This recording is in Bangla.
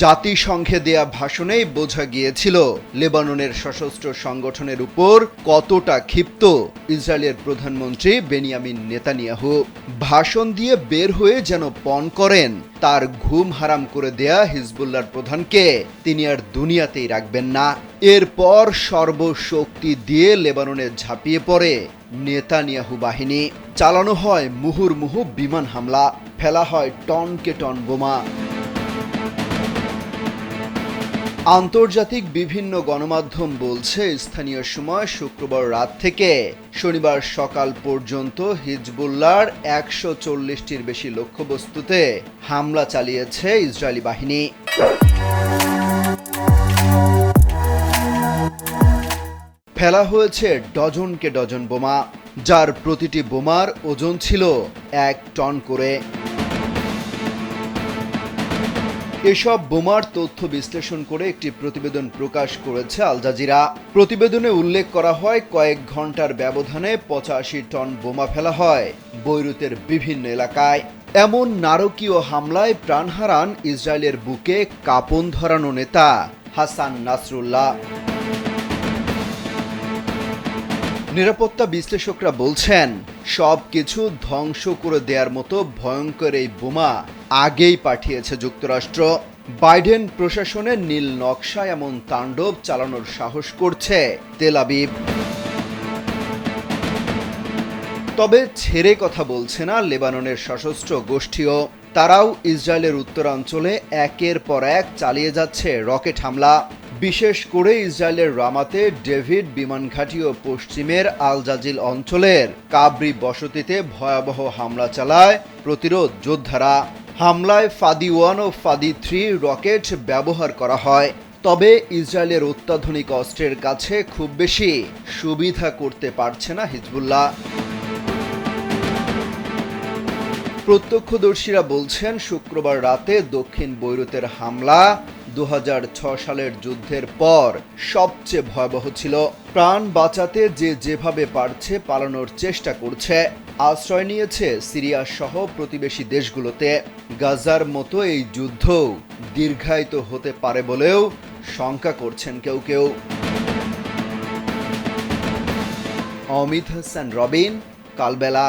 জাতিসংঘে দেয়া ভাষণেই বোঝা গিয়েছিল লেবাননের সশস্ত্র সংগঠনের উপর কতটা ক্ষিপ্ত ইসরায়েলের প্রধানমন্ত্রী বেনিয়ামিন নেতানিয়াহু। ভাষণ দিয়ে বের হয়ে যেন পণ করেন তার ঘুম হারাম করে দেয়া হিজবুল্লাহর প্রধানকে তিনি আর দুনিয়াতেই রাখবেন না। এরপর সর্বশক্তি দিয়ে লেবাননে ঝাঁপিয়ে পড়ে নেতানিয়াহু বাহিনী। চালানো হয় মুহুর্মুহু বিমান হামলা, ফেলা হয় টনকে টন বোমা। আন্তর্জাতিক বিভিন্ন গণমাধ্যম বলছে স্থানীয় সময় শুক্রবার রাত থেকে শনিবার সকাল পর্যন্ত হিজবুল্লাহর ১৪০টির বেশি লক্ষ্যবস্তুতে হামলা চালিয়েছে ইসরায়েলি বাহিনী। ফেলা হয়েছে ডজনকে ডজন বোমা, যার প্রতিটি বোমার ওজন ছিল ১ টন করে। এসব বোমার তথ্য বিশ্লেষণ করে একটি প্রতিবেদন প্রকাশ করেছে আল জাজিরা। প্রতিবেদনে উল্লেখ করা হয়, কয়েক ঘন্টার ব্যবধানে ৮৫ টন বোমা ফেলা হয় বৈরুতের বিভিন্ন এলাকায়। এমন নারকীয় হামলায় প্রাণ হারান ইসরায়েলের বুকে কাঁপন ধরানো নেতা হাসান নাসরুল্লাহ। নিরাপত্তা বিশ্লেষকরা বলছেন, সবকিছু ধ্বংস করে দেওয়ার মতো ভয়ঙ্কর এই বোমা আগেই পাঠিয়েছে যুক্তরাষ্ট্র। বাইডেন প্রশাসনের নীল নকশা এমন তাণ্ডব চালানোর সাহস করছে তেল আবিব। তবে ছেড়ে কথা বলছে না লেবাননের সশস্ত্র গোষ্ঠীও। তারাও ইসরায়েলের উত্তরাঞ্চলে একের পর এক চালিয়ে যাচ্ছে রকেট হামলা। বিশেষ করে ইসরায়েলের রামাতে ডেভিড বিমান ঘাঁটি ও পশ্চিমের আল জাজিল অঞ্চলের কাবরি বসতিতে ভয়াবহ হামলা চালায় প্রতিরোধ যোদ্ধারা। হামলায় ফাদি 1 ও ফাদি 3 রকেট ব্যবহার করা হয়। তবে ইসরায়েলের অত্যাধুনিক অস্ত্রের কাছে খুব বেশি সুবিধা করতে পারছে না হিজবুল্লাহ। প্রত্যক্ষদর্শীরা বলছেন, শুক্রবার রাতে দক্ষিণ বৈরুতের হামলা ২০০৬ সালের যুদ্ধের পর সবচেয়ে ভয়াবহ ছিল। প্রাণ বাঁচাতে যেভাবে পারছে পালানোর চেষ্টা করছে। আশ্রয় নিয়েছে সিরিয়া সহ প্রতিবেশী দেশগুলোতে। গাজার মতো এই যুদ্ধ দীর্ঘায়িত হতে পারে বলেও শঙ্কা করছেন কেউ কেউ। অমিত হাসান রবিন, কালবেলা।